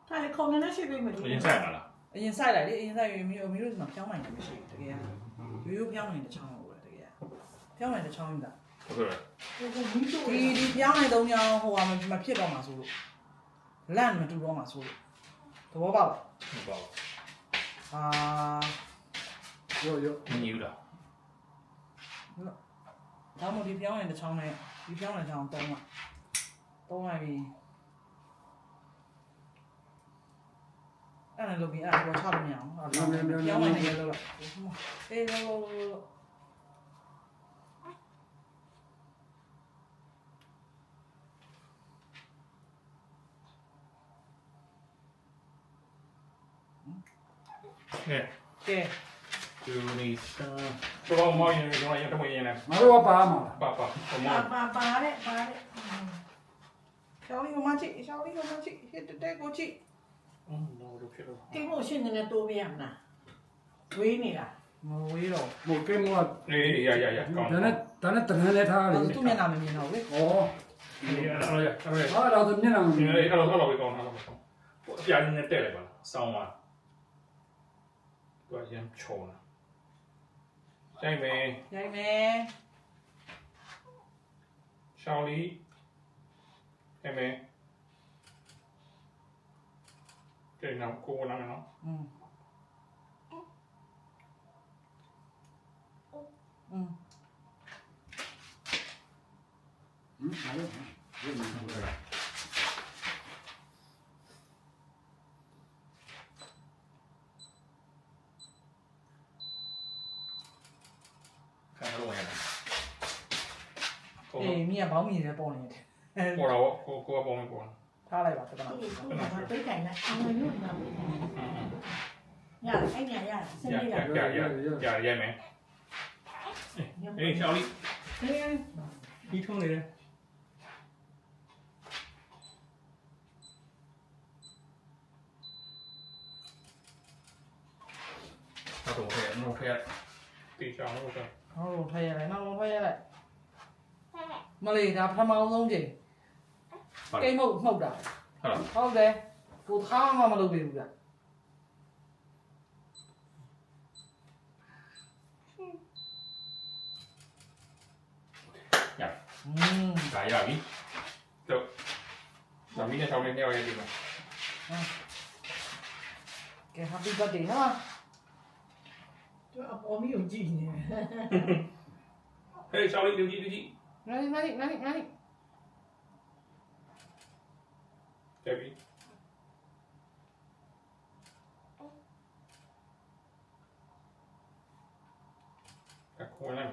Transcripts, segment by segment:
他的空间那是被没已经晒满了。已经晒来的，已经晒有没有什么飘满的不是这个呀？有飘满的长我这个呀，飘满的长的。不是。ဒီပြောင်းနေတော့ညဟိုမှာဖြစ်တော့မှာဆိုလို့လန့်မတူတော့မှာဆိုလို့သဘောပေါက်လား မပေါက် ရောမညူတာ ဒါမှမဟုတ်ဒီပြောင်းနေတဲ့ချောင်းနဲ့ဒီပြောင်းနေတဲ့ချောင်းသုံးလိုက်ပြီအဲ့ဒါလုပ်ပြီးအဲ့ဒါချလို့မရအောင်ပြောင်းနေရလို့လားအေးလို့ကဲတူနီဆာတော့မောင်းရင်တော့ရတော့ရင်လည်း ငါတို့ကပါမှာ ပါပါမောင်း 把的小李我妈去去带过去တော့တို့ဖြစ်တော့ 给我现在的多变啦为你啦မဝေးတော့ ဟိုကိမောက အေးရကောင်း ဒါနဲ့တန်းနဲ့ထားလေ သူ့မျက်နှာမမြင်တော့လေ ဩ အေးအဲ့ဒါရ ဟာတော့မျက်နှာမမြင် အဲ့တော့ပဲကောင်းတာတော့ဟိုအပြားနဲ့တက်လိုက်ပါလားဆောင်းပါသူကရမ်းချုံတာရိုက်မယ် ရိုက်မယ် ရှောင်းလီရိုက်မယ်ကဲနောက်ကိုလာမယ်နော် อืมဟာလို့ ခံရတော့ရတယ် အေးမိကဘောင်းမီနဲ့ပေါ်နေတယ် ပေါ်တော့ကိုကပေါ်မယ်ပေါ် ထားလိုက်ပါတကနာ 背改了我们用的呀哎呀呀生意啦 ရမယ်အေးရှောင်းလီပြီးထုံးနေတယ်တော့တော့ထဲတေချာလို့က ဟောလုံးထိုက်ရတယ်နောက်လုံးထိုက်ရတယ်မလေးဒါပထမဆုံးချိန်ကိတ်မှုတ်တာဟုတ်တယ်ကိုထားမှမလုပ်သေးဘူးလားဒါရပြီတော့ဒါမင်းနဲ့ထောင်းနေရောက်ရပြီမ ကဲ happy birthday ဟာ 就我们有记呢 ဟေးရှောင်းလေးလူကြီး ငါလေး ကြပြီခွန်လိုက်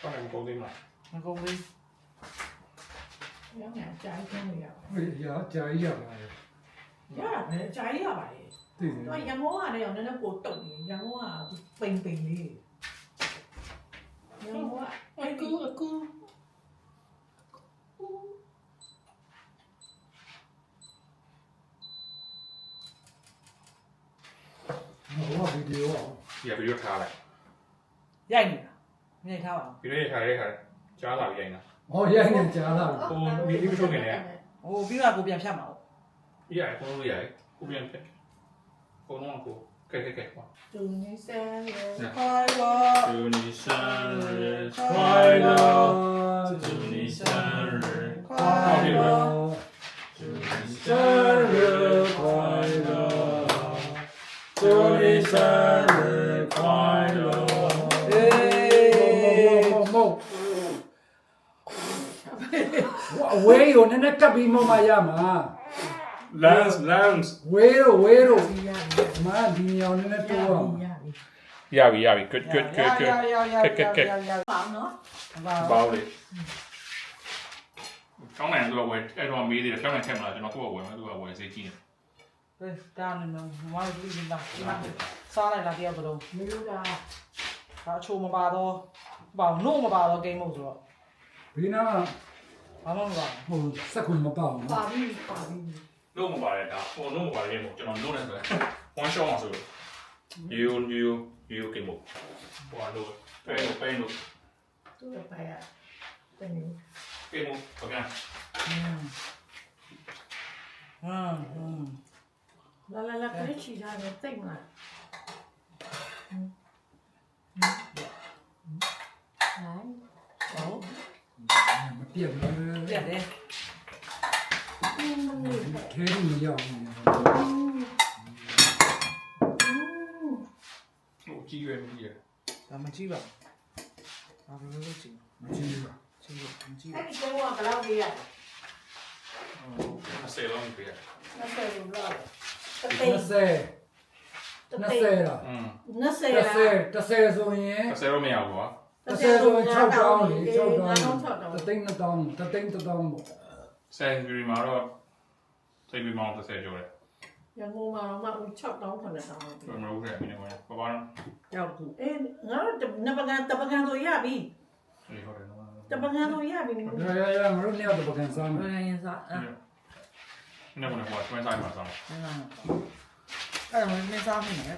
တော့လည်းမကုန်သေးမှာ မကုန်သေး 要买加一天没有 ဟေးရကြာကြီးရပါလေ 呀没加一下吧 သိတယ် 对阳光啊那样那果冻阳光啊冰冰的阳光啊အကူ ဟိုကဗီဒီယိုအောင် ဒီဗီဒီယိုထားလိုက် ရိုက်နေတာမြင်ထားပါ ဗီဒီယိုထားရဲခါကြားလာပြီရိုင်းတာ ဟောရိုက်နေကြားလာ ဟိုမီဒီထုတ်နေတယ် ဟိုပြီးတော့ကိုပြန်ဖြတ်မှာပေါ့ ရကိုလို့ရကိုပြန်ဖြစ်ကိုတော့ကိုကဲဟော 祝你生日快乐祝你生日快乐祝你生日快乐祝你生日快乐祝你生日快乐မို့အဝေးကိုနည်းနည်းကပ်ပြီးမှမရမှာ Lance ဝေးတော့呀မာဒီညောင်းနည်းနည်းတိုးအောင် ရပြီ good 好喏 ဘောင်းလေးကောင်းတယ်သူကဝယ်အဲ့တော့မေးသေးတယ်ကောင်းတယ်ချက်မလားကျွန်တော်ကိုယ်ကဝယ်မယ်သူကဝယ်စေးကြည့်နေ ဟေးဒါနဲ့မမတို့ဒီမှာစားလိုက်တာတယောက်ကတော့ 没有的 ဒါအချိုမပါတော့ပေါ့နို့မပါတော့ဂိမ်းမို့ဆိုတော့ ဘေးနား ဘာမှမပါ ဟိုစက်ကူမပေါ့နော် 法律 လို့မပါတယ်ဒါဟိုလို့မပါတယ်မို့ကျွန်တော်လို့နေဆို one shot အောင်ဆိုyou ကိမို့ဟိုလို့ပဲလို့ သူ့ပဲရတဲ့နေ ပြေမို့ဘာပြန် လာခရချီလာနေတိတ်မလားဟို မပြတ်ဘူး ပြတ်တယ် ခဲလို့မရောက်ဘူး ဟိုကြီးရွယ်မကြီးရ ဒါမကြည့်ပါဘာလို့လဲကြည့် မကြည့်ဘူး ကြည့်မကြည့် အဲ့ဒီတော့ဘယ်လောက်ကြီးရ 20လုံးပြရ 20လို့လောက်တ 20 သိန်း 20လား 20လား 10ဆိုရင် 20လုံးမရဘူးကွာ 10ဆိုရင်6တောင်းလေ6တောင်း 6တောင်း တသိန်း2တောင်းတသိန်း1တောင်းပေါ့ ဆယ်ဂျူရီမှာတော့စိတ်ပြီးမောင်း30ကျော်တယ် ရန်ကုန်မှာတော့မှ6တောင်း9တောင်း ကျွန်တော်တို့လည်းမင်းနဲ့ဘာဘာတော့ ကြောက်ကူ အေးငါတို့နပကန်ဆိုရပြီ ဒီဟုတ်တယ်နော် တပကန်ဆိုရပြီ ရငါတို့နှစ်ယောက်တော့ပကံစားမယ် ဘယ်ရင်စားအဲ့ နေ့ကဘာtwin side မှာစား ဒါမင်းစားမိမယ်